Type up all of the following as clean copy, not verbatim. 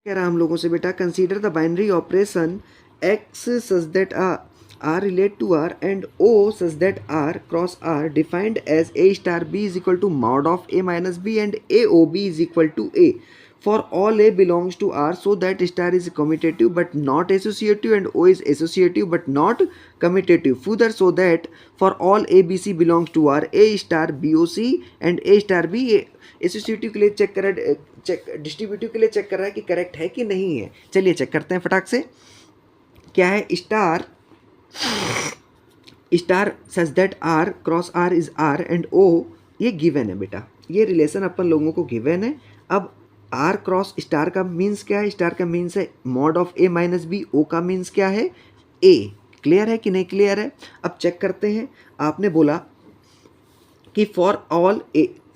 कह रहा हम लोगों से बेटा, consider the binary operation x such that r relate to r and o such that r cross r defined as a star b is equal to mod of a minus b and aob is equal to a for all a belongs to r, so that star is commutative but not associative and o is associative but not commutative. Further, so that for all abc belongs to r, a star boc and a star b associative के लिए check कर रहा है, check distributive के लिए check कर रहा है कि करेक्ट है कि नहीं है. चलिए चेक करते हैं फटाक से. क्या है? Star such that R cross R is R and O, ये गिवन है बेटा. ये रिलेशन अपन लोगों को गिवन है. अब आर क्रॉस स्टार का मीन्स क्या है? स्टार का मीन्स है mod of A minus B. O का मीन्स क्या है? ए. क्लियर है कि नहीं क्लियर है? अब चेक करते हैं. आपने बोला कि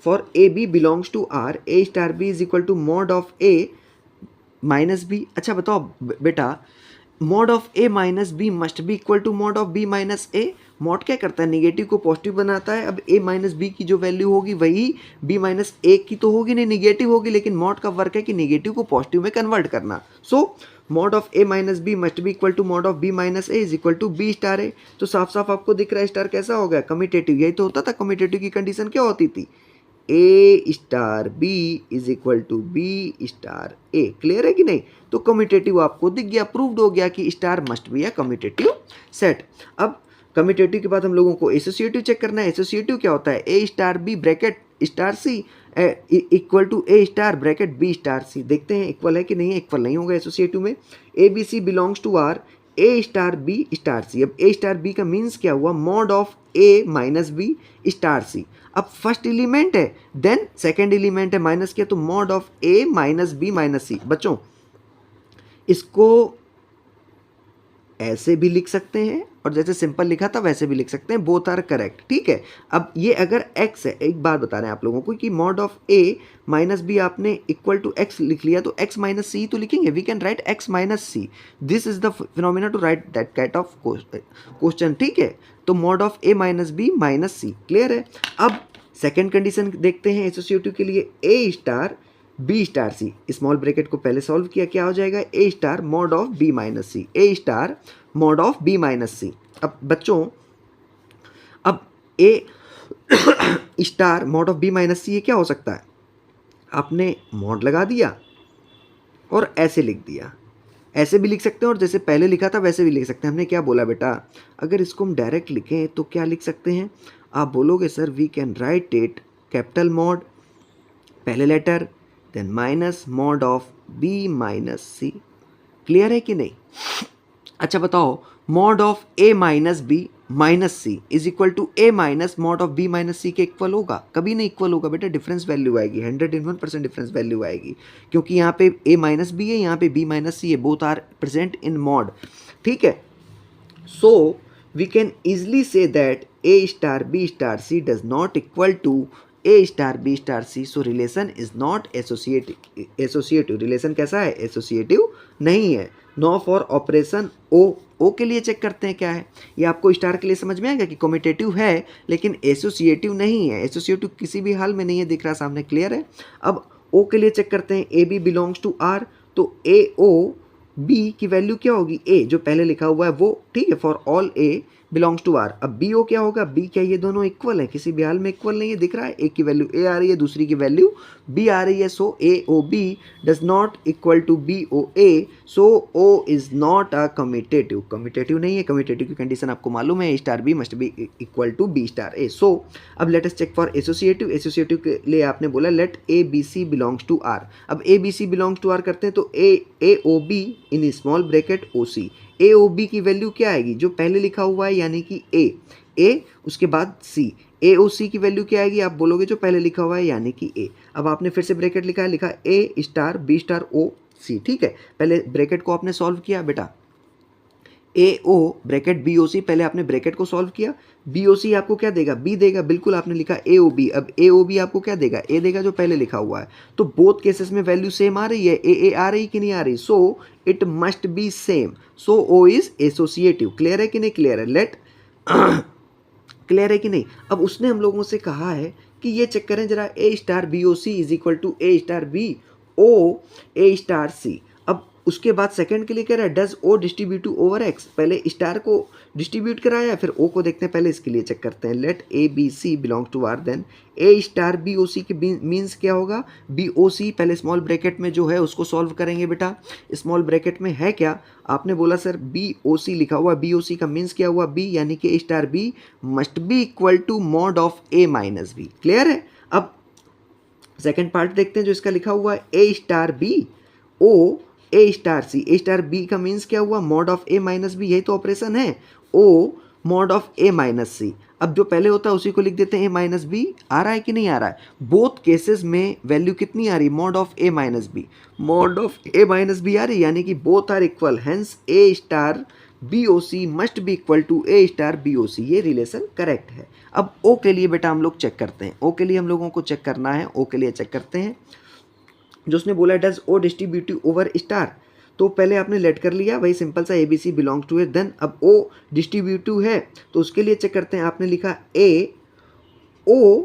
for a b belongs to R, A star B is equal to mod of A minus b. अच्छा बताओ बेटा, mod of A minus B must be equal to mod of B minus a. Mod क्या करता है? Negative को positive बनाता है. अब ए माइनस बी की जो वैल्यू होगी वही बी माइनस ए की तो होगी नहीं, निगेटिव होगी. लेकिन मॉड का वर्क है कि निगेटिव को पॉजिटिव में कन्वर्ट करना. So mod of A minus B must be equal to mod of B minus A is equal to B star A. तो साफ साफ आपको दिख रहा है स्टार कैसा हो गया? कम्यूटेटिव. यही तो होता था. कम्यूटेटिव की कंडीशन क्या होती थी? A star B is equal to B star A. Clear है कि नहीं? तो कम्यूटेटिव आपको दिख गया, प्रूव्ड हो गया कि स्टार मस्ट बी है कम्यूटेटिव सेट. अब कम्यूटेटिव के बाद हम लोगों को एसोसिएटिव चेक करना है. एसोसिएटिव क्या होता है? ए star B bracket star C equal to A star bracket B star C. देखते हैं इक्वल है कि नहीं है. इक्वल नहीं होगा एसोसिएटिव में. A B C belongs to R, A star B star C. अब ए स्टार बी का मीन्स क्या हुआ? Mod of A minus B star C. अब फर्स्ट एलिमेंट है, देन सेकेंड एलिमेंट है, माइनस किया तो mod of A minus B minus C. बच्चों इसको ऐसे भी लिख सकते हैं और जैसे सिंपल लिखा था वैसे भी लिख सकते हैं. Both are correct. ठीक है. अब ये अगर x है, एक बार बता रहे हैं आप लोगों को कि mod of a minus b आपने इक्वल टू x लिख लिया तो x माइनस सी तो लिखेंगे. We can write x minus c. This is the phenomena to write that kind of question. ठीक है. तो mod of a minus B minus C. Clear है? अब सेकेंड कंडीशन देखते हैं एसोसिएटिव के लिए. ए star B star c, small bracket को पहले सॉल्व किया, क्या हो जाएगा? A star mod of B minus C. A star mod of B minus सी. अब बच्चों अब A star mod of B minus C ये क्या हो सकता है? आपने मॉड लगा दिया और ऐसे लिख दिया. ऐसे भी लिख सकते हैं और जैसे पहले लिखा था वैसे भी लिख सकते हैं. हमने क्या बोला बेटा? अगर इसको हम डायरेक्ट लिखें तो क्या लिख सकते हैं? आप बोलोगे sir we can write it capital mod पहले letter then minus mod of B minus C. Clear है कि नहीं? अच्छा बताओ, mod of A minus B minus C is equal to A minus mod of B minus C के equal होगा? कभी नहीं इक्वल होगा बेटा. डिफरेंस वैल्यू आएगी. 101% डिफरेंस वैल्यू आएगी क्योंकि यहाँ पे ए माइनस बी है, यहाँ पे बी माइनस सी है. Both are present in mod. ठीक है. So we can easily see that A star B star c does not equal to A star B star c. So relation is not associative. Relation कैसा है? Associative नहीं है. No for operation o. O के लिए check करते हैं क्या है. ये आपको स्टार के लिए समझ में आएगा कि कम्यूटेटिव है लेकिन एसोसिएटिव नहीं है. एसोसिएटिव किसी भी हाल में नहीं है. दिख रहा सामने. क्लियर है? अब ओ के लिए चेक करते हैं. A b belongs to R, तो ए ओ बी की वैल्यू क्या होगी? ए जो पहले लिखा हुआ है वो. ठीक है. For all A belongs to R. अब बी ओ क्या होगा? बी क्या ये दोनों इक्वल है? किसी भी हाल में इक्वल नहीं है. दिख रहा है एक की वैल्यू ए आ रही है, दूसरी की वैल्यू बी आ रही है. So A O B does not equal to B O A. So O is not a commutative. Commutative नहीं है. कम्यूटेटिव की कंडीशन आपको मालूम है. ए star B must be equal to B star A. So अब let us check for associative. Associative के लिए आपने बोला let A B C belongs to R. अब A B C belongs to R करते हैं तो a O b in small bracket o c. A O b की वैल्यू क्या आएगी? जो पहले लिखा हुआ है यानी कि ए उसके बाद सी. ए ओ सी की वैल्यू क्या आएगी? आप बोलोगे जो पहले लिखा हुआ है यानी कि ए. अब आपने फिर से ब्रैकेट लिखा है, लिखा ए स्टार बी स्टार ओ सी. ठीक है. पहले ब्रैकेट को आपने सॉल्व किया बेटा. ए ओ ब्रैकेट बी ओ सी, पहले आपने ब्रैकेट को सॉल्व किया. बी ओ सी आपको क्या देगा? बी देगा. बिल्कुल आपने लिखा ए ओ बी. अब ए ओ बी आपको क्या देगा? ए देगा जो पहले लिखा हुआ है. तो बोथ केसेस में वैल्यू सेम आ रही है. ए आ रही कि नहीं आ रही? So it must be same. So O is associative. Clear है कि नहीं क्लियर है? लेट क्लियर है कि नहीं? अब उसने हम लोगों से कहा है कि ये चेक करें जरा. A star B O C is equal to A star B O A star C. उसके बाद सेकंड के लिए कह रहा है does O distribute over X, पहले स्टार को डिस्ट्रीब्यूट कराया फिर ओ को देखते हैं, पहले इसके लिए चेक करते हैं। Let A B C belong to R, then A star B O C के मीन्स क्या होगा, बी ओ सी, पहले स्मॉल ब्रैकेट में जो है उसको सॉल्व करेंगे बेटा। स्मॉल ब्रैकेट में है क्या, आपने बोला सर बी ओ सी लिखा हुआ, बी ओ सी का मीन्स क्या हुआ, बी, यानी कि A star B must be equal to mod of A minus B. Clear है। अब सेकेंड पार्ट देखते हैं जो इसका लिखा हुआ है, ए स्टार बी ओ ए स्टार सी, ए स्टार बी का मीन्स क्या हुआ, mod of A minus b, यही तो ऑपरेशन है, o mod of A minus सी। अब जो पहले होता है उसी को लिख देते हैं ए माइनस बी। आ रहा है कि नहीं आ रहा है, बोथ केसेस में वैल्यू कितनी आ रही, mod of A minus B, mod of A minus B आ रही, यानी कि both are equal, hence A star B O C must be equal to A star B O C, ये relation correct है। अब ओ के लिए बेटा हम लोग चेक करते हैं, ओ के लिए हम लोगों को चेक करना है, ओ के लिए चेक करते हैं जो उसने बोला does o distributive over star, तो पहले आपने लेट कर लिया, वही सिंपल सा a B C belong to a, then अब ओ डिस्ट्रीब्यूटिव है तो उसके लिए चेक करते हैं, आपने लिखा ए ओ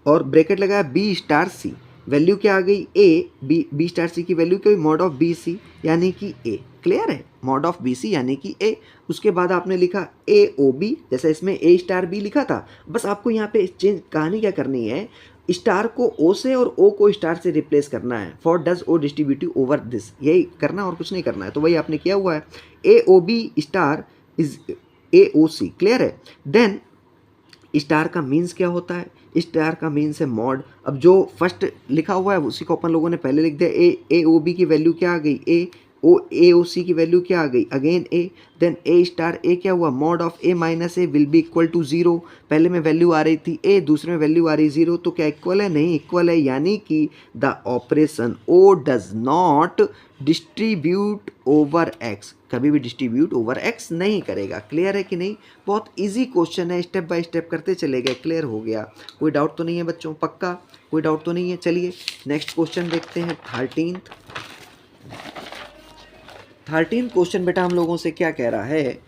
और ब्रैकेट लगाया बी स्टार सी, वैल्यू क्या आ गई ए, बी स्टार सी की वैल्यू क्या हुई, मॉड ऑफ बी सी यानी कि ए। क्लियर है, मॉड ऑफ बी सी यानी कि ए। उसके बाद आपने लिखा ए ओ बी, जैसा इसमें ए स्टार बी लिखा था, बस आपको यहाँ पे चेंज कहानी क्या करनी है, स्टार को ओ से और ओ को स्टार से रिप्लेस करना है, for does o distributive over this, यही करना और कुछ नहीं करना है, तो वही आपने किया हुआ है, A O B star is A O C. Clear है। देन स्टार का मीन्स क्या होता है, स्टार का मीन्स है मॉड। अब जो फर्स्ट लिखा हुआ है उसी को अपन लोगों ने पहले लिख दिया, ए ओ बी की वैल्यू क्या आ गई, ए ओ सी की वैल्यू क्या आ गई, again a, then A star a क्या हुआ, mod of A minus a will be equal to zero, पहले में वैल्यू आ रही थी ए, दूसरे में वैल्यू आ रही जीरो, तो क्या इक्वल है, नहीं इक्वल है, यानी कि the operation o does not distribute over x, कभी भी डिस्ट्रीब्यूट ओवर एक्स नहीं करेगा। क्लियर है कि नहीं, बहुत इजी क्वेश्चन है, स्टेप बाय स्टेप करते चले गए, क्लियर हो गया, कोई डाउट तो नहीं है बच्चों, पक्का कोई डाउट तो नहीं है। चलिए नेक्स्ट क्वेश्चन देखते हैं, 13th क्वेश्चन बेटा हम लोगों से क्या कह रहा है,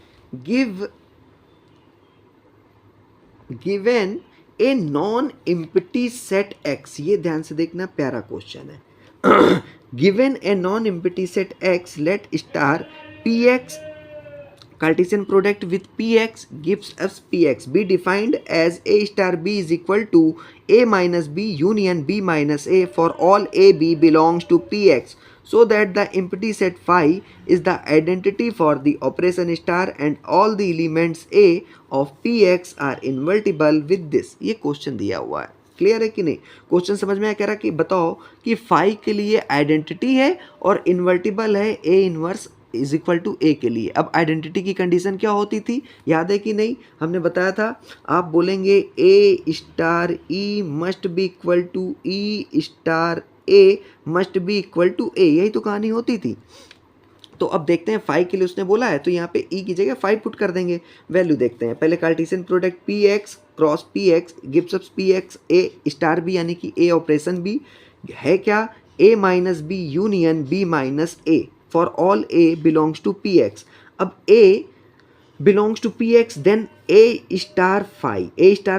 given a non empty set x, ये ध्यान से देखना प्यारा क्वेश्चन है। Given a non empty set x, let star p x Cartesian product with px gives us px be defined as a star b is equal to a minus b union b minus a for all a b belongs to px, so that the empty set phi is the identity for the operation star and all the elements a of px are invertible with this। ये question दिया हुआ है, clear है कि नहीं, question समझ में आया, कह रहा कि बताओ कि फाई के लिए आइडेंटिटी है और इन्वर्टिबल है A inverse is equal to A के लिए। अब आइडेंटिटी की कंडीशन क्या होती थी, याद है कि नहीं, हमने बताया था, आप बोलेंगे A star E must be equal to E star A must be equal to A, यही तो कहानी होती थी। तो अब देखते हैं फाइव के लिए उसने बोला है तो यहाँ पे ई की जगह 5 पुट कर देंगे, वैल्यू देखते हैं, पहले Cartesian product P X cross P X gives us P X A star B, यानी कि ए ऑपरेशन बी है क्या, A minus B union B minus A for all A belongs to P X. अब A belongs to P X, then A star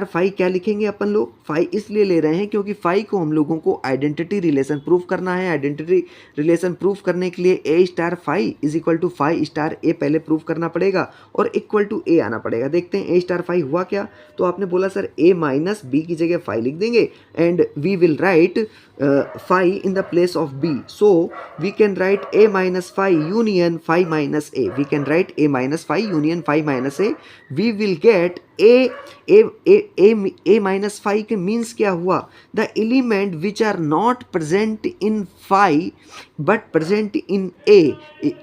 phi क्या लिखेंगे अपन लोग, phi इसलिए ले रहे हैं क्योंकि फाई को हम लोगों को आइडेंटिटी रिलेशन प्रूफ करना है। आइडेंटिटी रिलेशन प्रूफ करने के लिए ए star phi is equal to phi star A पहले प्रूफ करना पड़ेगा और इक्वल टू ए आना पड़ेगा। देखते हैं ए स्टार फाई हुआ क्या, तो आपने बोला सर ए माइनस बी की जगह फाई लिख देंगे and we will write phi in the place of b, so we can write a minus phi union phi minus a, we can write a minus phi union phi minus a, we will get a minus phi के means क्या हुआ, the element which are not present in phi but present in a,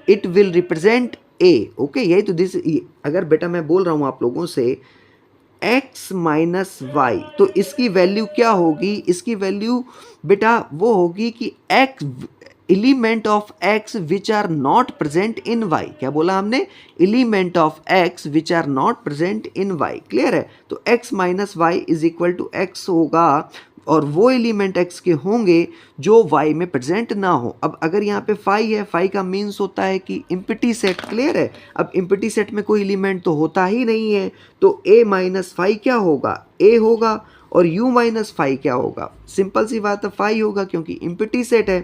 it will represent a. Okay, यही तो this, अगर बेटा मैं बोल रहा हूँ आप लोगों से x माइनस वाई, तो इसकी वैल्यू क्या होगी, इसकी वैल्यू बेटा वो होगी कि x element of x which are not present in y, क्या बोला हमने, element of x which are not present in y। Clear है, तो x minus y is equal to x होगा और वो एलिमेंट x के होंगे जो y में प्रेजेंट ना हो। अब अगर यहाँ पे फाई है, फाई का मीन्स होता है कि इम्पिटी सेट। क्लियर है, अब इम्पिटी सेट में कोई एलिमेंट तो होता ही नहीं है, तो a माइनस फाई क्या होगा, a होगा, और u माइनस फाई क्या होगा, सिंपल सी बात है फाई होगा क्योंकि इम्पिटी सेट है।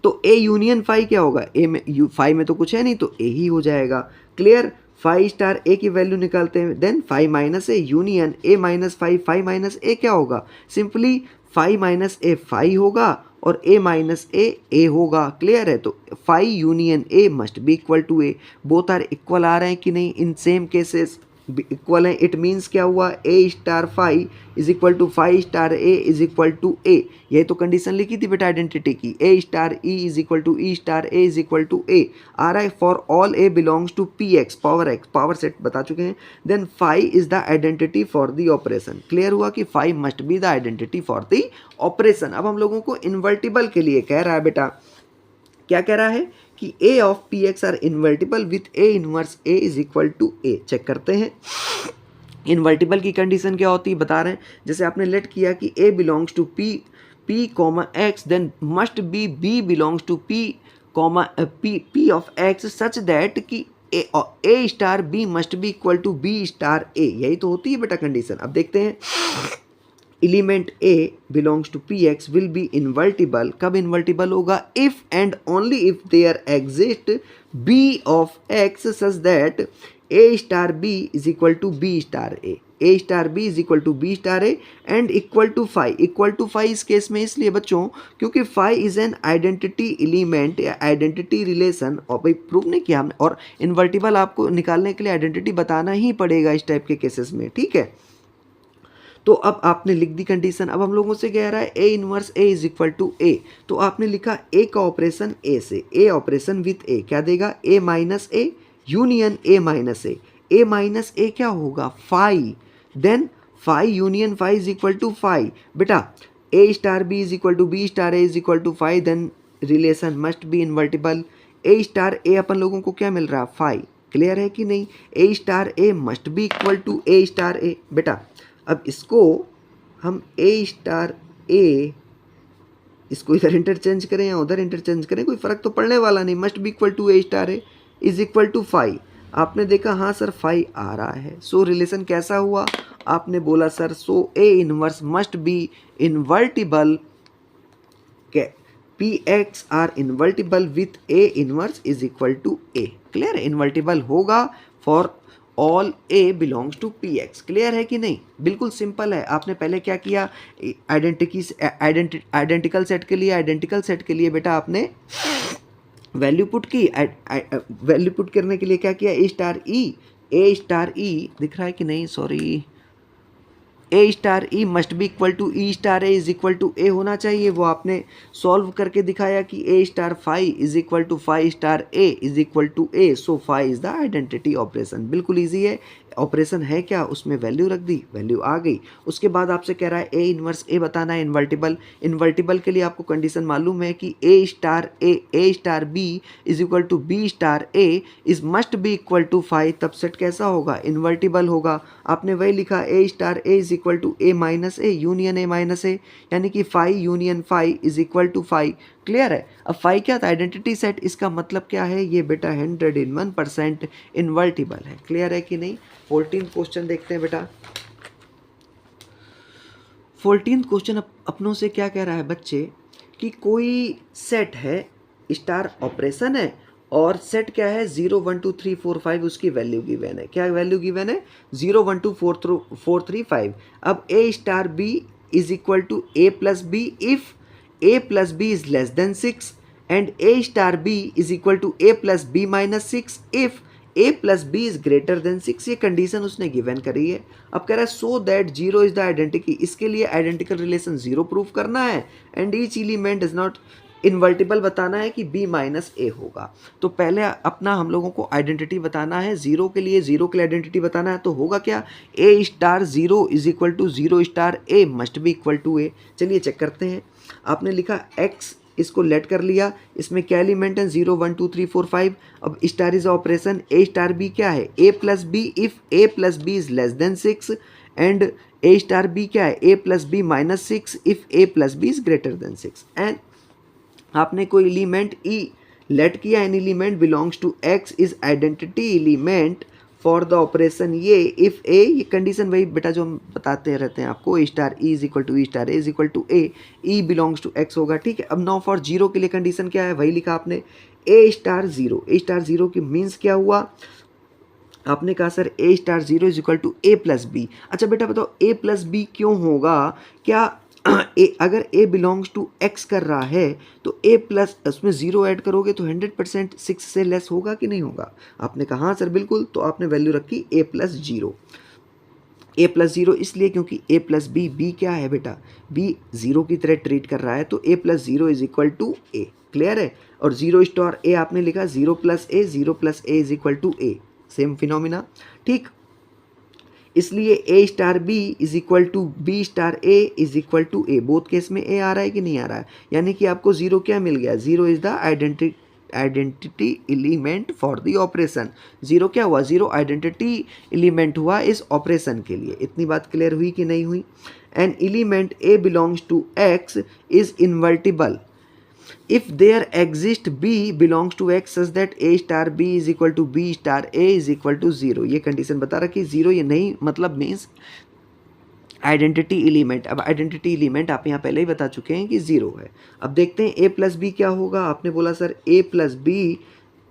तो ए यूनियन फाई क्या होगा, ए में फाई में तो कुछ है नहीं तो ए ही हो जाएगा। क्लियर, फाई स्टार ए की वैल्यू निकालते हैं, then phi minus A union A minus phi, phi minus A क्या होगा, simply phi minus A phi होगा और ए माइनस ए होगा। क्लियर है, तो phi union A must be equal to A. Both are equal आ रहे हैं कि नहीं, इन सेम केसेस इक्वल है। इट मीन्स क्या हुआ, A star phi is equal to phi star A is equal to A. यही तो कंडीशन लिखी थी बेटा आइडेंटिटी की, A star E is equal to E star A is equal to A. आ रहा है for all A belongs to P X power set बता चुके हैं। Then phi is the identity for the operation. Clear हुआ कि phi must be the identity for the operation. अब हम लोगों को इन्वर्टिबल के लिए कह रहा है बेटा, क्या कह रहा है कि A of P X are invertible with A inverse A is equal to A. Check करते हैं इन्वर्टिबल की कंडीशन क्या होती है, बता रहे हैं। जैसे आपने लेट किया कि A belongs to P comma X, then must be belongs to P of X such that कि A star B must be equal to B star A. यही तो होती है बेटा कंडीशन। अब देखते हैं, element A belongs to P X will be invertible. कब इन्वर्टिबल होगा, if and only if there exist B of X such that A star B is equal to B star A star B is equal to B star A and equal to phi. Equal to phi इस case में इसलिए बच्चों क्योंकि phi is an identity element या identity relation. और भाई prove नहीं किया हमने, और इन्वर्टिबल आपको निकालने के लिए आइडेंटिटी बताना ही पड़ेगा इस टाइप के केसेस में, ठीक है। तो अब आपने लिख दी कंडीशन। अब हम लोगों से कह रहा है A inverse A is equal to A, तो आपने लिखा ए का ऑपरेशन ए से, ए ऑपरेशन विथ ए क्या देगा, A minus A union A minus A minus A क्या होगा, phi, then phi union phi is equal to phi. बेटा A star B is equal to B star A is equal to phi, then relation must be invertible. A star A अपन लोगों को क्या मिल रहा, phi. Clear है कि नहीं, A star A must be equal to A star A. बेटा अब इसको हम ए स्टार ए, इसको इधर इंटरचेंज करें या उधर इंटरचेंज करें कोई फ़र्क तो पड़ने वाला नहीं, must be equal to A star A is equal to phi. आपने देखा हाँ सर फाई आ रहा है, सो रिलेशन कैसा हुआ, आपने बोला sir so A inverse must be invertible, P X are invertible with A inverse is equal to A. Clear है, इन्वर्टिबल होगा for all A belongs to P X. Clear है कि नहीं, बिल्कुल सिंपल है। आपने पहले क्या किया, आइडेंटिकल सेट के लिए बेटा आपने वैल्यू पुट की, वैल्यू पुट करने के लिए क्या किया, ए स्टार ई दिख रहा है कि नहीं, sorry, A star E must be equal to E star A is equal to A होना चाहिए। वो आपने सॉल्व करके दिखाया कि A star phi is equal to phi star A is equal to A, so phi is the identity operation. बिल्कुल easy है, operation है क्या, उसमें वैल्यू रख दी, वैल्यू आ गई। उसके बाद आपसे कह रहा है ए इनवर्स ए बताना है इन्वर्टिबल के लिए आपको कंडीशन मालूम है कि A star B is equal to B star A is must be equal to phi. तब सेट कैसा होगा, इन्वर्टिबल होगा। आपने वही लिखा A star A is equal to A minus A union A minus A, यानी कि phi union phi is equal to phi. Clear है। अब फाई क्या था, आइडेंटिटी सेट, इसका मतलब क्या है, ये बेटा 101% इन्वर्टिबल है। क्लियर है कि नहीं। 14th क्वेश्चन देखते हैं बेटा। 14th क्वेश्चन अपनों से क्या कह रहा है बच्चे कि कोई सेट है, स्टार ऑपरेशन है और सेट क्या है 0 1 2 3 4 5, उसकी वैल्यू गिवन है। क्या वैल्यू गिवन है, 0 1 2 4 3 5। अब A star B is equal to A plus B if a plus b is less than 6 and a star b is equal to a plus b minus 6 if a plus b is greater than 6। ये condition उसने given करी है। अब कह रहा है so that 0 is the identity, इसके लिए आइडेंटिकल रिलेशन 0 प्रूफ करना है and each element is not invertible बताना है कि b माइनस ए होगा। तो पहले अपना हम लोगों को आइडेंटिटी बताना है, 0 के लिए आइडेंटिटी बताना है। तो होगा क्या, a star 0 is equal to 0 star a must be equal to a। चलिए चेक करते हैं। आपने लिखा x, इसको लेट कर लिया, इसमें क्या एलिमेंट है 0 1 2 3 4 5। अब star is operation, A star B क्या है a plus B if a plus B is less than 6 and a star B क्या है a plus B minus 6 if a plus B is greater than 6। And आपने कोई element E let किया, an element belongs to x is identity element for the operation ये if A, ये condition वही बेटा जो हम बताते रहते हैं आपको, a star E is equal to E star A is equal to a, e belongs to x होगा, ठीक है। अब नाउ फॉर जीरो के लिए कंडीशन क्या है, वही लिखा आपने, A star zero. A star zero की मीन्स क्या हुआ, आपने कहा sir A star zero is equal to A plus B. अच्छा बेटा बताओ ए प्लस बी क्यों होगा, क्या अगर ए बिलोंग्स टू एक्स कर रहा है तो ए प्लस उसमें जीरो ऐड करोगे तो 100% 6 से लेस होगा कि नहीं होगा। आपने कहा हाँ सर बिल्कुल, तो आपने वैल्यू रखी ए प्लस जीरो। ए प्लस जीरो इसलिए क्योंकि ए प्लस बी, बी क्या है बेटा, बी जीरो की तरह ट्रीट कर रहा है, तो a plus zero is equal to A, clear है। और जीरो स्टार ए आपने लिखा, zero plus a is equal to a, same phenomena, ठीक। इसलिए a star B is equal to B star A is equal to A, both case में a आ रहा है कि नहीं आ रहा है, यानी कि आपको जीरो क्या मिल गया, zero is the identity element for the operation. Zero क्या हुआ, जीरो आइडेंटिटी एलिमेंट हुआ इस ऑपरेशन के लिए। इतनी बात क्लियर हुई कि नहीं हुई। An element A belongs to X is invertible if there exist b belongs to x such that a star b is equal to b star a is equal to 0, ये condition बता रखी। Zero ये नहीं मतलब means identity element. अब identity element आप यहाँ पहले ही बता चुके हैं कि जीरो है। अब देखते हैं a प्लस बी क्या होगा। आपने बोला sir a plus B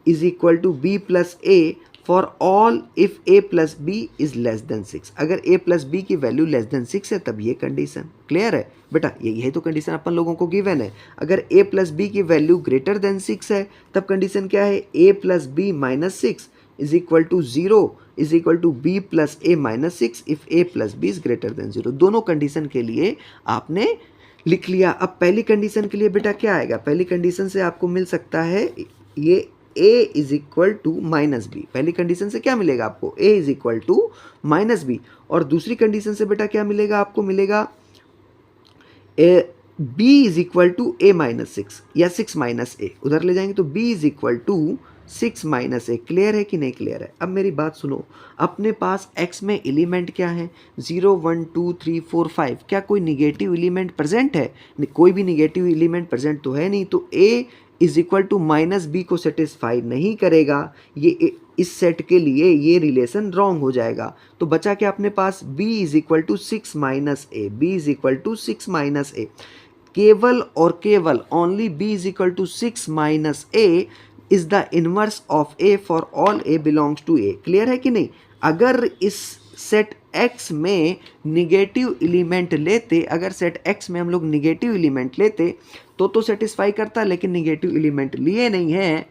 is equal to B plus A for all if a plus B is less than 6। अगर a प्लस बी की वैल्यू लेस देन 6 है तब ये कंडीशन क्लियर है बेटा, यही तो कंडीशन अपन लोगों को गिवन है। अगर a प्लस बी की वैल्यू ग्रेटर देन 6 है तब कंडीशन क्या है, a plus B minus 6 is equal to 0 is equal to B plus A minus 6 if a plus B is greater than 0। दोनों कंडीशन के लिए आपने लिख लिया। अब पहली कंडीशन के लिए बेटा क्या आएगा, पहली कंडीशन से आपको मिल सकता है ये a is equal to minus B. पहली कंडीशन से क्या मिलेगा आपको, a is equal to minus B. और दूसरी कंडीशन से बेटा क्या मिलेगा आपको, मिलेगा b is equal to a minus 6 या 6 माइनस a, उधर ले जाएंगे तो b is equal to 6 minus A. Clear है कि नहीं क्लियर है। अब मेरी बात सुनो, अपने पास x में एलिमेंट क्या है, 0 1 2 3 4 5, क्या कोई निगेटिव एलिमेंट प्रेजेंट है, कोई भी निगेटिव एलिमेंट प्रेजेंट तो है नहीं, तो a is equal to minus B को सेटिस्फाई नहीं करेगा। ये इस सेट के लिए ये रिलेशन रॉन्ग हो जाएगा। तो बचा क्या अपने पास, b is equal to 6 minus a, b is equal to 6 minus a. केवल और केवल only b is equal to 6 minus A is the inverse of a for all a belongs to a। Clear है कि नहीं। अगर इस set x में negative element लेते, अगर सेट x में हम लोग निगेटिव एलिमेंट लेते तो सेटिस्फाई करता, लेकिन निगेटिव एलिमेंट लिए नहीं है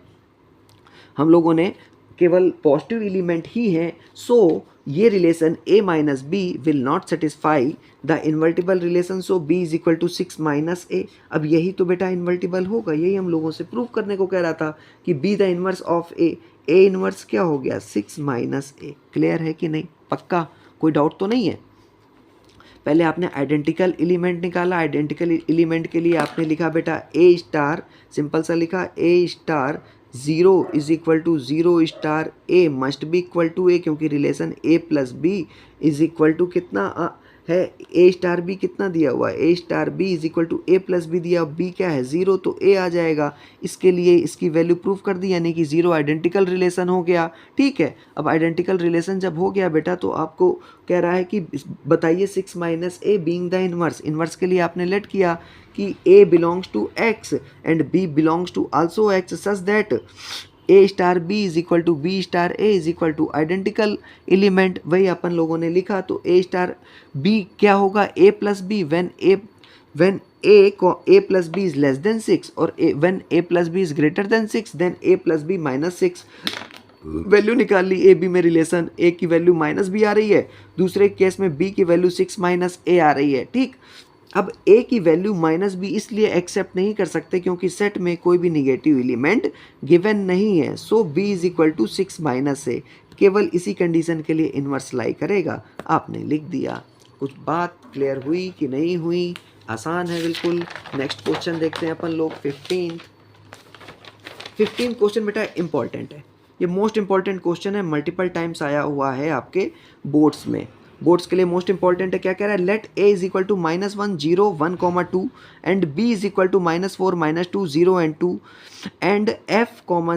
हम लोगों ने, केवल पॉजिटिव एलिमेंट ही है। सो ये relation a minus b will not satisfy the invertible relation, so b is equal to 6 minus a. अब यही तो बेटा इन्वर्टिबल होगा, यही हम लोगों से प्रूव करने को कह रहा था कि b the inverse of a, a inverse क्या हो गया 6 माइनस ए। क्लियर है कि नहीं, पक्का कोई डाउट तो नहीं है। पहले आपने आइडेंटिकल एलिमेंट निकाला, आइडेंटिकल एलिमेंट के लिए आपने लिखा बेटा a स्टार, सिंपल सा लिखा a star 0 is equal to 0 star a must be equal to a, क्योंकि relation a plus B is equal to कितना है, a स्टार b कितना दिया हुआ है, a star b is equal to a plus B दिया, b क्या है 0, तो a आ जाएगा। इसके लिए इसकी वैल्यू प्रूफ कर दी, यानी कि 0 आइडेंटिकल रिलेशन हो गया। ठीक है, अब आइडेंटिकल रिलेशन जब हो गया बेटा तो आपको कह रहा है कि बताइए 6 minus A being the inverse. Inverse के लिए आपने लेट किया कि a belongs to x and b belongs to also x such that a star b is equal to b star a is equal to identical element, वही अपन लोगों ने लिखा। तो a स्टार b क्या होगा, a plus B when a plus B is less than 6 और when a plus B is greater than 6 देन a plus B minus 6। Value निकाल ली a b में, रिलेशन a की वैल्यू माइनस b आ रही है, दूसरे केस में b की वैल्यू 6 माइनस a आ रही है। ठीक, अब a की वैल्यू माइनस बी इसलिए एक्सेप्ट नहीं कर सकते क्योंकि सेट में कोई भी निगेटिव एलिमेंट गिवन नहीं है। So b is equal to 6 minus a, केवल इसी कंडीशन के लिए इन्वर्स लाई करेगा। आपने लिख दिया। कुछ बात क्लियर हुई कि नहीं हुई, आसान है बिल्कुल। नेक्स्ट क्वेश्चन देखते हैं अपन लोग 15 क्वेश्चन बेटा इंपॉर्टेंट है, ये मोस्ट इंपॉर्टेंट क्वेश्चन है, मल्टीपल टाइम्स आया हुआ है आपके बोर्ड्स में। बोर्ड्स के लिए मोस्ट इंपॉर्टेंट है। क्या कह रहा है, let a is equal to -1 0 1 2 and b is equal to -4 -2 0 and 2 and f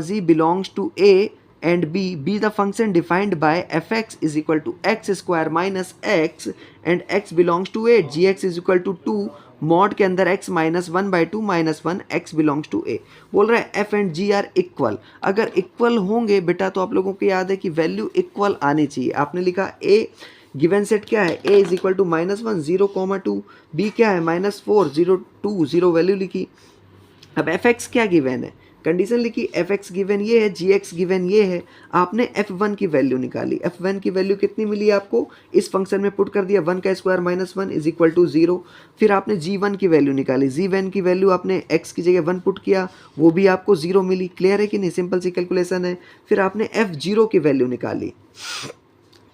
g belongs to a and b be the function defined by fx is equal to x square minus x and x belongs to a, gx is equal to 2 mod के अंदर x minus 1/2 minus 1 x belongs to a। बोल रहा है f and g are equal. अगर equal होंगे बेटा तो आप लोगों को याद है कि वैल्यू इक्वल आनी चाहिए। आपने लिखा a गिवन सेट क्या है, a is equal to -1 0,2, b क्या है -4 0 2 0 वैल्यू लिखी। अब fx क्या गिवन है, कंडीशन लिखी fx गिवन ये है, gx गिवन ये है। आपने f1 की वैल्यू निकाली, f1 की वैल्यू कितनी मिली आपको, इस फंक्शन में पुट कर दिया 1 का स्क्वायर -1 इज इक्वल टू 0। फिर आपने g1 की वैल्यू निकाली, g1 की वैल्यू आपने x की जगह 1 पुट किया, वो भी आपको 0 मिली। क्लियर है कि नहीं, सिंपल सी कैलकुलेशन है। फिर आपने f0 की वैल्यू निकाली,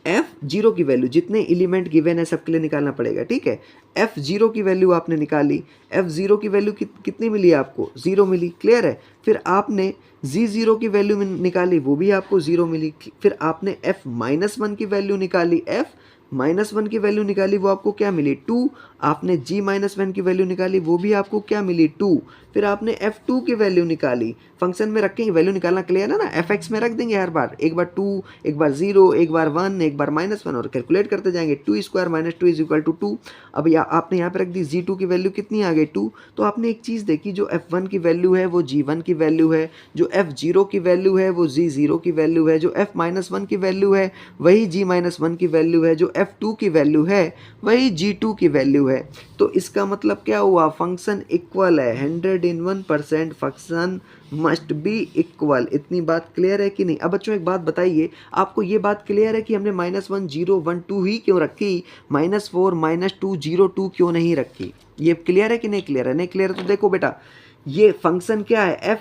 f0 की वैल्यू जितने एलिमेंट गिवन है सबके लिए निकालना पड़ेगा, ठीक है। f0 की वैल्यू आपने निकाली, f0 की वैल्यू कितनी मिली आपको, 0 मिली। क्लियर है। फिर आपने g0 की वैल्यू निकाली, वो भी आपको 0 मिली। फिर आपने f-1 की वैल्यू निकाली, f-1 की वैल्यू निकाली, वो आपको क्या मिली 2। आपने g-1 की वैल्यू निकाली, वो भी आपको क्या मिली 2। फिर आपने f2 की वैल्यू निकाली, फंक्शन में रखेंगे वैल्यू निकालना, क्लियर है ना, fx में रख देंगे हर बार, एक बार 2 एक बार 0 एक बार 1 एक बार -1 और कैलकुलेट करते जाएंगे। 2 स्क्वायर -2 इज इक्वल टू 2। अब आपने यहाँ पे रख दी g2 की वैल्यू कितनी आ गई 2। तो आपने एक चीज़ देखी, जो f1 की वैल्यू है वो g1 की वैल्यू है, जो f0 की वैल्यू है वो g0 की वैल्यू है, जो f-1 की वैल्यू है वही g-1 की वैल्यू है, जो f2 की वैल्यू है वही g2 की वैल्यू है। तो इसका मतलब क्या हुआ, फंक्शन इक्वल है, 101% फंक्शन मस्ट बी इक्वल। इतनी बात क्लियर है कि नहीं। अब बच्चों एक बात बताइए, आपको ये बात क्लियर है कि हमने -1 0 1 2 ही क्यों रखी, -4 -2 0 2 क्यों नहीं रखी, ये क्लियर है कि नहीं क्लियर है। नहीं क्लियर है तो देखो बेटा, ये फंक्शन क्या है f,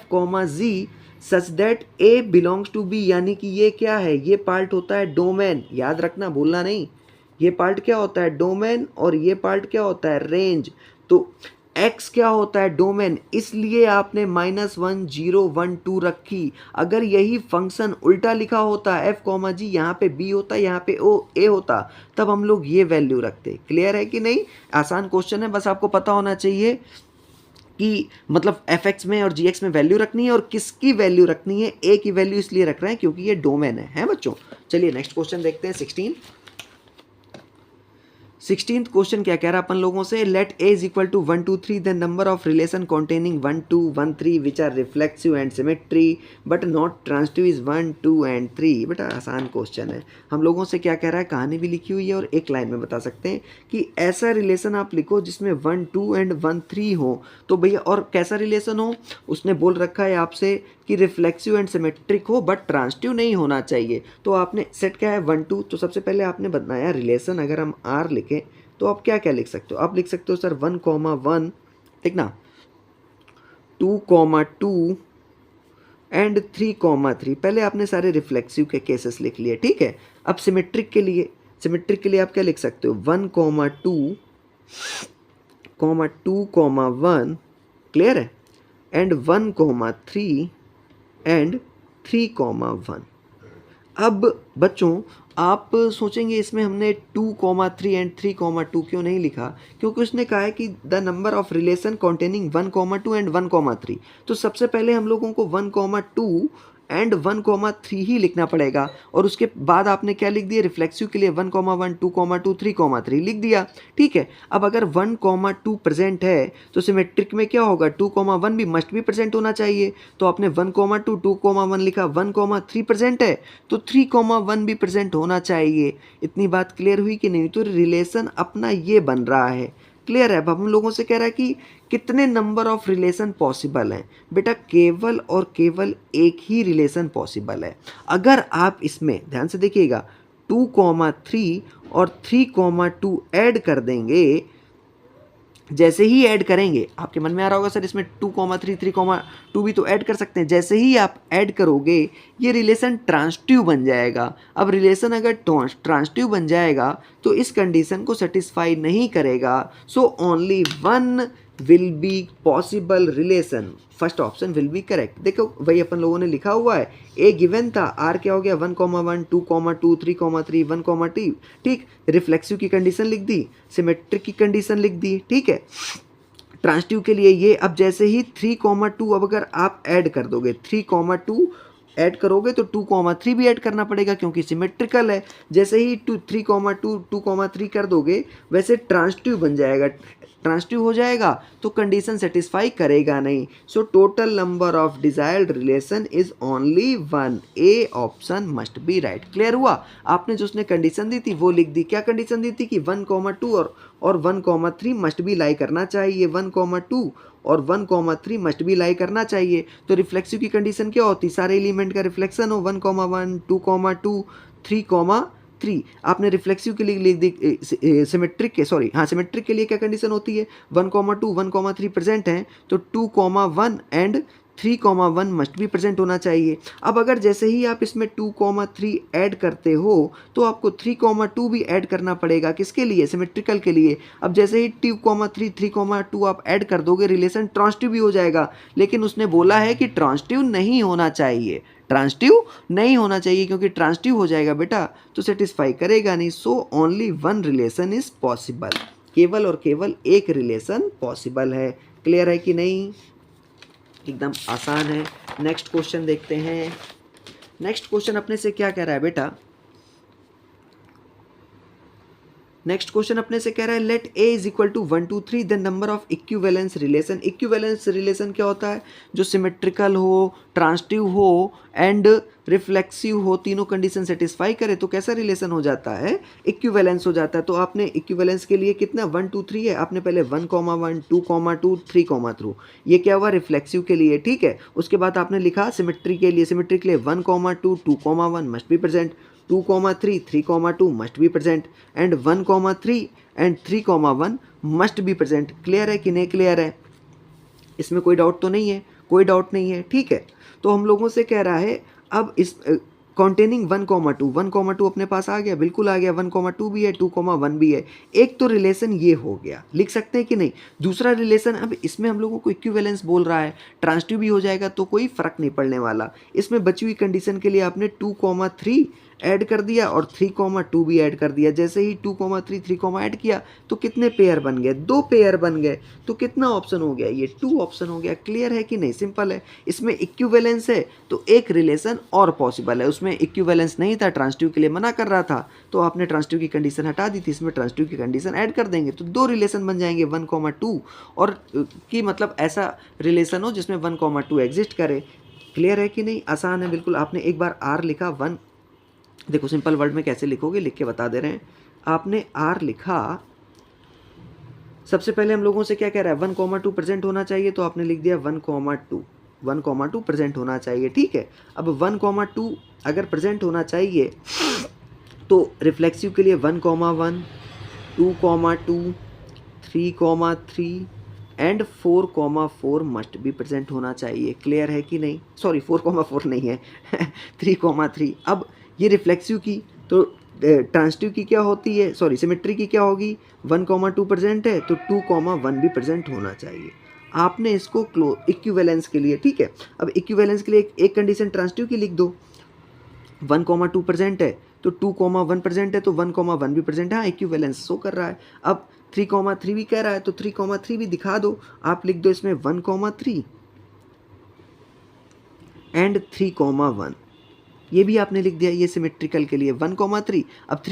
g such that a belongs to b, यानी कि ये क्या है, ये पार्ट होता है डोमेन, याद रखना भूलना नहीं। ये पार्ट क्या होता है डोमेन और ये पार्ट क्या होता है रेंज। तो x क्या होता है डोमेन, इसलिए आपने -1 0 1 2 रखी। अगर यही फंक्शन उल्टा लिखा होता f, g, यहाँ पे b होता, यहाँ पे a होता, तब हम लोग ये वैल्यू रखते। क्लियर है कि नहीं। आसान क्वेश्चन है, बस आपको पता होना चाहिए कि मतलब fx में और gx में वैल्यू रखनी है और किसकी वैल्यू रखनी है, a की वैल्यू इसलिए रख रहे हैं क्योंकि ये डोमेन है बच्चों। चलिए नेक्स्ट क्वेश्चन देखते हैं 16th क्वेश्चन क्या कह रहा है अपन लोगों से, let a is equal to 1 2 3 the number of relation containing 1 2 1 3 which are reflexive and symmetry but not transitive is 1 2 and 3। बेटा आसान क्वेश्चन है। हम लोगों से क्या कह रहा है, कहानी भी लिखी हुई है और एक लाइन में बता सकते हैं कि ऐसा रिलेशन आप लिखो जिसमें 1 2 एंड 1 3 हो। तो भैया और कैसा रिलेशन हो, उसने बोल रखा है आपसे कि रिफ्लेक्सिव एंड सिमेट्रिक हो बट ट्रांजिटिव नहीं होना चाहिए। तो आपने सेट क्या है 1 2, तो सबसे पहले आपने बनाया रिलेशन। अगर हम आर लिखें तो आप क्या क्या लिख सकते हो, आप लिख सकते हो सर 1,1 ठीक ना, 2,2 एंड 3,3। पहले आपने सारे रिफ्लेक्सिव के केसेस लिख लिए, ठीक है। अब सिमेट्रिक के लिए आप क्या लिख सकते हो 1,2, 2,1 क्लियर है, एंड 1,3 एंड 3,1। अब बच्चों आप सोचेंगे इसमें हमने 2,3 एंड 3,2 क्यों नहीं लिखा, क्योंकि उसने कहा है कि the number of relation containing 1,2 and 1,3। तो सबसे पहले हम लोगों को 1,2 एंड 1,3 ही लिखना पड़ेगा और उसके बाद आपने क्या लिख दिया, रिफ्लेक्सिव के लिए 1,1 2,2 3,3 लिख दिया, ठीक है। अब अगर 1,2 प्रेजेंट है तो सिमेट्रिक में क्या होगा, 2,1 भी मस्ट भी प्रेजेंट होना चाहिए। तो आपने 1,2 2,1 लिखा, 1,3 प्रेजेंट है तो 3,1 भी प्रेजेंट होना चाहिए। इतनी बात क्लियर हुई कि नहीं। तो रिलेशन अपना ये बन रहा है, क्लियर है। अब हम लोगों से कह रहा है कि कितने नंबर ऑफ रिलेशन पॉसिबल हैं। बेटा केवल और केवल एक ही रिलेशन पॉसिबल है। अगर आप इसमें ध्यान से देखिएगा 2,3 और 3,2 ऐड कर देंगे, जैसे ही ऐड करेंगे आपके मन में आ रहा होगा सर इसमें 2,3 3,2 भी तो ऐड कर सकते हैं। जैसे ही आप ऐड करोगे ये रिलेशन ट्रांजिटिव बन जाएगा। अब रिलेशन अगर ट्रांजिटिव बन जाएगा तो इस कंडीशन को सेटिस्फाई नहीं करेगा। So only one will be possible relation, first option will be correct. देखो वही अपन लोगों ने लिखा हुआ है, ए गिवन था, आर क्या हो गया 1,1 2,2 3,3 1,2, ठीक। रिफ्लेक्सिव की कंडीशन लिख दी, सिमेट्रिक की कंडीशन लिख दी, ठीक है। ट्रांजिटिव के लिए ये, अब जैसे ही 3,2 अब अगर आप ऐड कर दोगे 3,2 ऐड करोगे तो 2,3 भी ऐड करना पड़ेगा क्योंकि सिमेट्रिकल है। जैसे ही 3,2 2,3 कर दोगे वैसे ट्रांसटिव बन जाएगा, ट्रांसटिव हो जाएगा तो कंडीशन सेटिस्फाई करेगा नहीं। So total number of desired relation is only 1, A option must be right. Clear हुआ? आपने जो उसने कंडीशन दी थी वो लिख दी। क्या कंडीशन दी थी कि 1,2 और 1,3 मस्ट बी लाई करना चाहिए, 1,2 और 1,3 मस्ट बी लाई करना चाहिए। तो रिफ्लेक्सिव की कंडीशन क्या होती? सारे एलिमेंट का रिफ्लेक्शन हो, 1,1 2,2 3,3। आपने रिफ्लेक्सिव के लिए लिख दी, सिमेट्रिक के सॉरी हाँ सिमेट्रिक के लिए क्या कंडीशन होती है? 1,2 1,3 प्रेजेंट हैं तो 2,1 एंड 3,1 मस्ट भी प्रेजेंट होना चाहिए। अब अगर जैसे ही आप इसमें 2,3 ऐड करते हो तो आपको 3,2 भी ऐड करना पड़ेगा। किसके लिए? सिमेट्रिकल के लिए। अब जैसे ही 2,3 3,2 आप ऐड कर दोगे रिलेशन ट्रांसटिव भी हो जाएगा, लेकिन उसने बोला है कि ट्रांसटिव नहीं होना चाहिए, ट्रांसटिव नहीं होना चाहिए क्योंकि ट्रांसटिव हो जाएगा बेटा तो सेटिस्फाई करेगा नहीं। So only one relation is possible, केवल और केवल एक रिलेशन पॉसिबल है। क्लियर है कि नहीं? एकदम आसान है। नेक्स्ट क्वेश्चन देखते हैं। नेक्स्ट क्वेश्चन अपने से क्या कह रहा है बेटा? नेक्स्ट क्वेश्चन अपने से कह रहा है let A is equal to 1 2 3 the number of equivalence relation. Equivalence relation क्या होता है? जो सिमेट्रिकल हो, ट्रांसटिव हो एंड रिफ्लेक्सिव हो, तीनों कंडीशन सेटिस्फाई करे तो कैसा रिलेशन हो जाता है? इक्विवेलेंस हो जाता है। तो आपने इक्विवेलेंस के लिए कितना 1 2 3 है, आपने पहले 1,1 2,2 3,3, ये क्या हुआ? रिफ्लेक्सिव के लिए। ठीक है, उसके बाद आपने लिखा सिमेट्री के लिए, सिमेट्री के लिए 1,2 2,1 must be present, 2,3 3,2 must be present and 1,3 and 3,1 must be present. Clear है कि नहीं? क्लियर है, इसमें कोई डाउट तो नहीं है? कोई डाउट नहीं है। ठीक है, तो हम लोगों से कह रहा है अब इस कॉन्टेनिंग 1,2 1,2 अपने पास आ गया, बिल्कुल आ गया, 1,2 भी है, 2,1 भी है। एक तो रिलेशन ये हो गया, लिख सकते हैं कि नहीं? दूसरा रिलेशन, अब इसमें हम लोगों को इक्विवेलेंस बोल रहा है, ट्रांसटिव भी हो जाएगा तो कोई फर्क नहीं पड़ने वाला। इसमें बची हुई कंडीशन के लिए आपने 2,3 ऐड कर दिया और 3,2 भी ऐड कर दिया। जैसे ही 2,3 3, ऐड किया तो कितने पेयर बन गए? 2 पेयर बन गए। तो कितना ऑप्शन हो गया? ये 2 ऑप्शन हो गया। क्लियर है कि नहीं? सिंपल है। इसमें इक्विवेलेंस है तो एक रिलेशन और पॉसिबल है। उसमें इक्विवेलेंस नहीं था, ट्रांसटिव के लिए मना कर रहा था तो आपने ट्रांसटिव की कंडीशन हटा दी थी, इसमें ट्रांसटिव की कंडीशन ऐड कर देंगे तो 2 रिलेशन बन जाएंगे 1,2 और कि मतलब ऐसा रिलेशन हो जिसमें 1,2 एग्जिस्ट करे। क्लियर है कि नहीं? आसान है बिल्कुल। आपने एक बार आर लिखा 1, देखो सिंपल वर्ड में कैसे लिखोगे लिख के बता दे रहे हैं। आपने आर लिखा, सबसे पहले हम लोगों से क्या कह रहा है? 1,2 प्रेजेंट होना चाहिए तो आपने लिख दिया 1,2 1,2 प्रेजेंट होना चाहिए। ठीक है, अब 1,2 अगर प्रेजेंट होना चाहिए तो रिफ्लेक्सिव के लिए 1,1 2,2 3,3 एंड 4,4 मस्ट भी प्रेजेंट होना चाहिए। क्लियर है कि नहीं? सॉरी 4,4 नहीं है 3,3। अब ये रिफ्लेक्सिव की, तो ट्रांसटिव की क्या होती है? सॉरी सिमेट्री की क्या होगी? 1,2 प्रेजेंट है तो 2,1 भी प्रेजेंट होना चाहिए। आपने इसको इक्विवेलेंस के लिए, ठीक है, अब इक्विवेलेंस के लिए एक कंडीशन ट्रांसटिव की लिख दो। 1,2 प्रेजेंट है तो 2,1 प्रेजेंट है तो 1,1 भी प्रेजेंट है। हाँ, इक्विवेलेंस शो कर रहा है। अब 3,3 भी कह रहा है तो 3,3 भी दिखा दो। आप लिख दो इसमें 1,3 एंड 3,1, ये भी आपने लिख दिया। ये सिमेट्रिकल के लिए 1,3, अब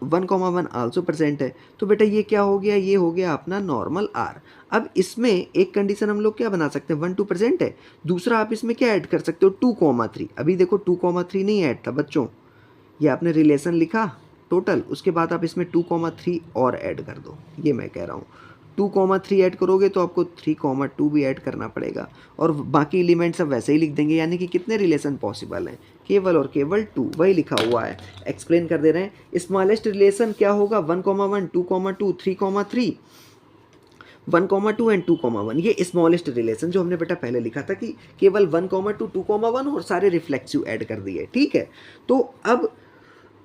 1,1 आल्सो प्रेजेंट है तो बेटा ये क्या हो गया? ये हो गया अपना नॉर्मल आर। अब इसमें एक कंडीशन हम लोग क्या बना सकते हैं? 1 2 प्रेजेंट है। दूसरा आप इसमें क्या ऐड कर सकते हो? 2,3। अभी देखो 2,3 नहीं ऐड था बच्चों, ये आपने रिलेशन लिखा टोटल, उसके बाद आप इसमें 2,3 और ऐड कर दो। ये मैं कह रहा हूँ 2,3 ऐड करोगे तो आपको 3,2 भी ऐड करना पड़ेगा और बाकी एलिमेंट्स सब वैसे ही लिख देंगे। यानी कि कितने रिलेशन पॉसिबल हैं? केवल और केवल 2, वही लिखा हुआ है। एक्सप्लेन कर दे रहे हैं। स्मॉलेस्ट रिलेशन क्या होगा? 1,1 2,2 3,3 1,2 एंड 2,1, ये स्मॉलेस्ट रिलेशन जो हमने बेटा पहले लिखा था कि केवल 1,2 2,1 और सारे रिफ्लेक्सिव ऐड कर दिए। ठीक है, तो अब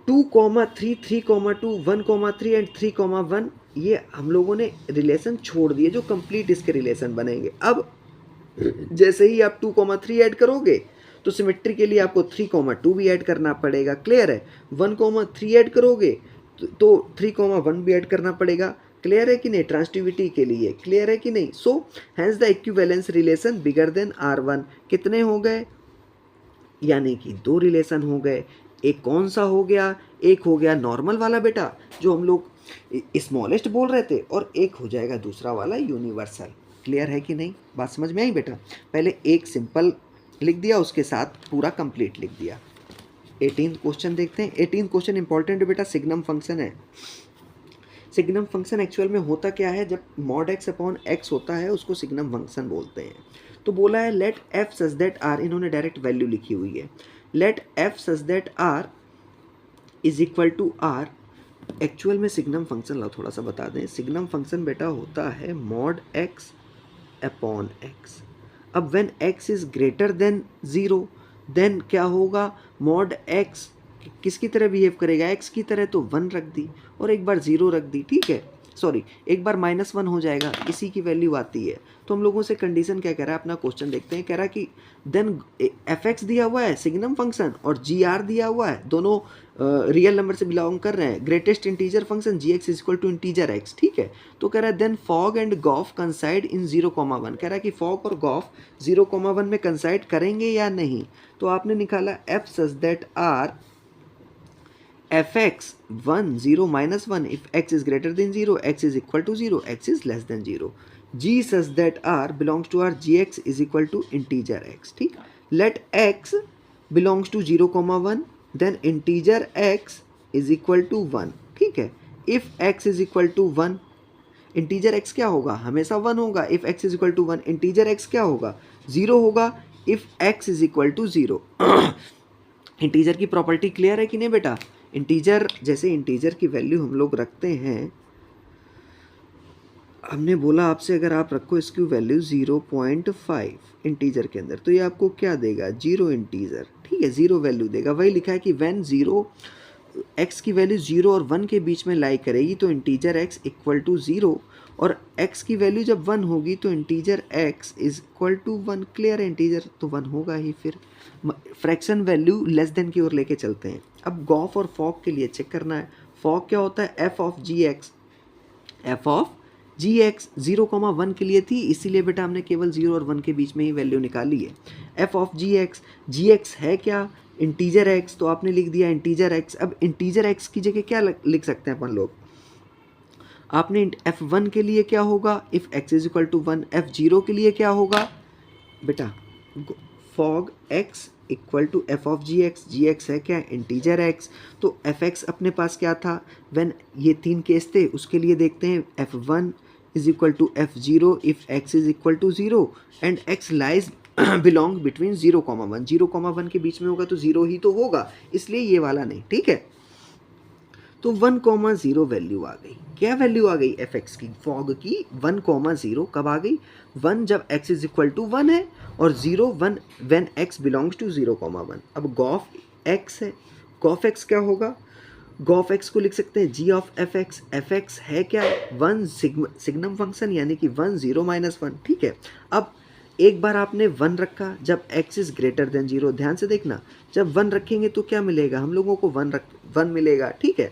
2,3 3,2 1,3 एंड 3,1 ये हम लोगों ने रिलेशन छोड़ दिए जो कंप्लीट इसके रिलेशन बनेंगे। अब जैसे ही आप 2,3 ऐड करोगे तो सिमेट्री के लिए आपको 3,2 भी ऐड करना पड़ेगा। क्लियर है? 1,3 ऐड करोगे तो 3,1 भी ऐड करना पड़ेगा। क्लियर है कि नहीं? ट्रांसटिविटी के लिए। क्लियर है कि नहीं? So hence the equivalence relation bigger than R1 कितने हो गए? यानी कि दो रिलेशन हो गए। एक कौन सा हो गया? एक हो गया नॉर्मल वाला बेटा जो हम लोग स्मॉलेस्ट बोल रहे थे, और एक हो जाएगा दूसरा वाला यूनिवर्सल। क्लियर है कि नहीं? बात समझ में आई बेटा? पहले एक सिंपल लिख दिया, उसके साथ पूरा कंप्लीट लिख दिया। 18th क्वेश्चन देखते हैं। 18th क्वेश्चन इंपॉर्टेंट है बेटा, सिग्नम फंक्शन है। सिग्नम फंक्शन एक्चुअल में होता क्या है? जब मॉड एक्स अपॉन एक्स होता है उसको सिग्नम फंक्शन बोलते हैं। तो बोला है let F such that R, इन्होंने डायरेक्ट वैल्यू लिखी हुई है। Let F such that R is equal to R. Actual में सिग्नम फंक्शन ला थोड़ा सा बता दें। सिग्नम फंक्शन बेटा होता है मॉड एक्स अपॉन एक्स। अब when X is greater than 0 then क्या होगा? मॉड एक्स किसकी तरह बिहेव करेगा? एक्स की तरह। तो 1 रख दी और एक बार 0 रख दी, ठीक है। सॉरी, एक बार -1 हो जाएगा, इसी की वैल्यू आती है। तो हम लोगों से कंडीशन क्या कह रहा है, अपना क्वेश्चन देखते हैं। कह रहा है कि देन एफ एक्स दिया हुआ है सिग्नम फंक्शन और जी आर दिया हुआ है, दोनों रियल नंबर से बिलोंग कर रहे हैं। Greatest integer function g x is equal to integer x, ठीक है। तो कह रहा है then fog and gof coincide in 0,1। कह रहा है कि फॉग और गॉफ 0,1 में कंसाइड करेंगे या नहीं। तो आपने निकाला F such that R fx 1 0 -1 if x is greater than 0, x is equal to 0, x is less than 0. g such that r belongs to r, gx is equal to integer x, ठीक। let x belongs to 0,1 then integer x is equal to 1, ठीक है। if x is equal to 1, integer x क्या होगा? हमेशा 1 होगा। if x is equal to 1, integer x क्या होगा? 0 होगा। if x is equal to 0 integer की प्रॉपर्टी क्लियर है कि नहीं बेटा? इंटीजर, जैसे इंटीजर की वैल्यू हम लोग रखते हैं, हमने बोला आपसे अगर आप रखो इसकी वैल्यू 0.5 इंटीजर के अंदर, तो ये आपको क्या देगा? 0 इंटीजर, ठीक है, 0 वैल्यू देगा। वही लिखा है कि व्हेन 0 x की वैल्यू 0 और 1 के बीच में लाई करेगी तो इंटीजर x इक्वल टू 0, और x की वैल्यू जब 1 होगी तो integer x is equal to 1। Clear है? इंटीजर तो 1 होगा ही। फिर फ्रैक्शन वैल्यू लेस देन की ओर लेके चलते हैं। अब गॉफ और फॉग के लिए चेक करना है। फॉग क्या होता है? F of G X. F of G X 0,1 के लिए थी, इसीलिए बेटा हमने केवल 0 और 1 के बीच में ही वैल्यू निकाली है। एफ ऑफ जी एक्स है क्या? इंटीजर एक्स, तो आपने लिख दिया इंटीजर एक्स। अब इंटीजर एक्स की जगह क्या लिख सकते हैं अपन लोग? आपने f1 के लिए क्या होगा? If x is equal to 1। f0 के लिए क्या होगा बेटा? Fog x equal to F of G X है क्या? Integer x। तो एफ एक्स अपने पास क्या था? व्हेन ये 3 केस थे उसके लिए देखते हैं। f1 is equal to f0 if x is equal to 0 and x lies belong between 0,1। 0,1 के बीच में होगा तो 0 ही तो होगा, इसलिए ये वाला नहीं, ठीक है। तो 1,0 वैल्यू आ गई। क्या वैल्यू आ गई? एफ एक्स की, फॉग की 1,0 कब आ गई? 1 जब x इज इक्वल टू 1 है, और 0 1 व्हेन x बिलोंग्स टू 0,1। अब गॉफ x है, गॉफ x क्या होगा? गॉफ x को लिख सकते हैं g of F x. F x है क्या? 1 सिग्नम फंक्शन, यानी कि 1 0 -1, ठीक है। अब एक बार आपने 1 रखा जब x इज ग्रेटर देन 0, ध्यान से देखना, जब 1 रखेंगे तो क्या मिलेगा हम लोगों को? 1 मिलेगा, ठीक है।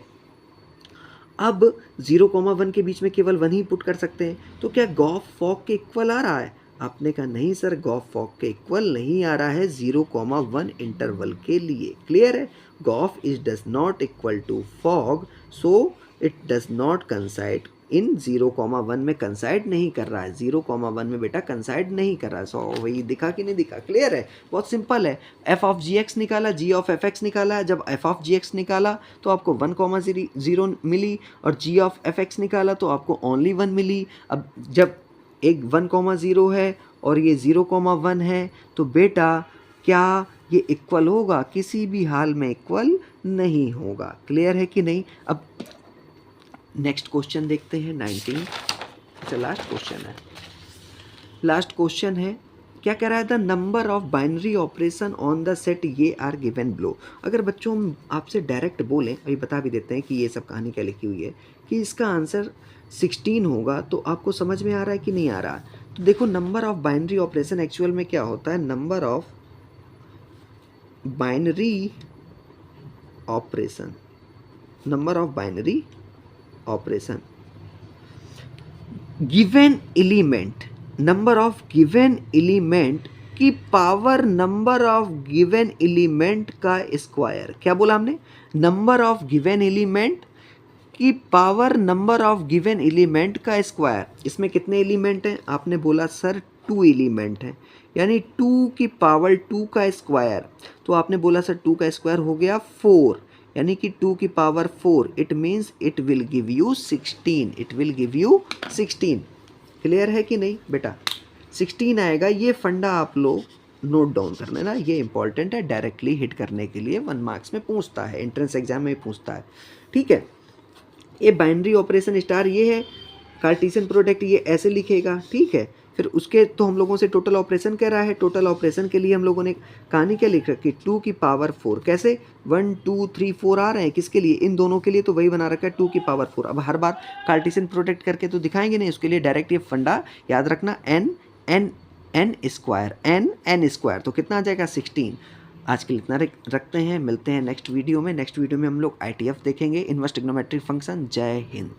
अब 0,1 के बीच में केवल 1 ही पुट कर सकते हैं, तो क्या गॉफ फॉग के इक्वल आ रहा है? आपने कहा नहीं सर, गॉफ फॉग के इक्वल नहीं आ रहा है 0,1 इंटरवल के लिए। क्लियर है? Gof is does not equal to fog, so it does not coincide in 0,1 में कंसाइड नहीं कर रहा है। 0,1 में बेटा कंसाइड नहीं कर रहा है। सो वही दिखा कि नहीं दिखा? क्लियर है? बहुत सिंपल है। एफ ऑफ जी एक्स निकाला, जी ऑफ एफ एक्स निकाला। जब एफ ऑफ जी एक्स निकाला तो आपको 1,0 मिली, और जी ऑफ एफ एक्स निकाला तो आपको ओनली 1 मिली। अब जब एक 1,0 है और ये 0,1 है, तो बेटा क्या ये इक्वल होगा? किसी भी हाल में इक्वल नहीं होगा। क्लियर है कि नहीं? अब नेक्स्ट क्वेश्चन देखते हैं 19। अच्छा, लास्ट क्वेश्चन है। लास्ट क्वेश्चन है, क्या कह रहा है? The number of binary operation on the set ये आर गिवन बिलो। अगर बच्चों हम आपसे डायरेक्ट बोलें, अभी बता भी देते हैं कि ये सब कहानी क्या लिखी हुई है, कि इसका आंसर 16 होगा, तो आपको समझ में आ रहा है कि नहीं आ रहा? तो देखो, number of binary operation actual में क्या होता है? Number of binary operation, number of binary operation, given element, number of given element की power number of given element का स्क्वायर। क्या बोला हमने? नंबर ऑफ गिवन एलिमेंट की power number of given element का स्क्वायर। इसमें कितने एलिमेंट हैं? आपने बोला सर 2 एलिमेंट हैं, यानी 2 की पावर 2 का स्क्वायर। तो आपने बोला सर 2 का स्क्वायर हो गया 4, यानी कि 2 की power 4। It means it will give you 16। It will give you 16। Clear है कि नहीं बेटा? 16 आएगा। ये फंडा आप लोग नोट डाउन कर लेना, ये इंपॉर्टेंट है, डायरेक्टली हिट करने के लिए 1 मार्क्स में पूछता है, एंट्रेंस एग्जाम में पूछता है। ठीक है, ये बाइनरी ऑपरेशन स्टार ये है, कार्टेशियन प्रोडक्ट ये ऐसे लिखेगा। ठीक है, फिर उसके तो हम लोगों से टोटल ऑपरेशन कह रहा है। टोटल ऑपरेशन के लिए हम लोगों ने कहानी क्या लिख रखी? 2 की पावर 4। कैसे? 1 2 3 4 आ रहे हैं, किसके लिए? इन दोनों के लिए तो वही बना रखा है 2 की पावर 4। अब हर बार कार्टेशियन प्रोडक्ट करके तो दिखाएंगे नहीं, उसके लिए डायरेक्ट ये फंडा याद रखना, एन स्क्वायर। तो कितना आ जाएगा? 16। आज के लिए इतना रखते हैं, मिलते हैं नेक्स्ट वीडियो में। नेक्स्ट वीडियो में हम लोग ITF देखेंगे, इनवर्स ट्रिग्नोमेट्रिक फंक्शन। जय हिंद।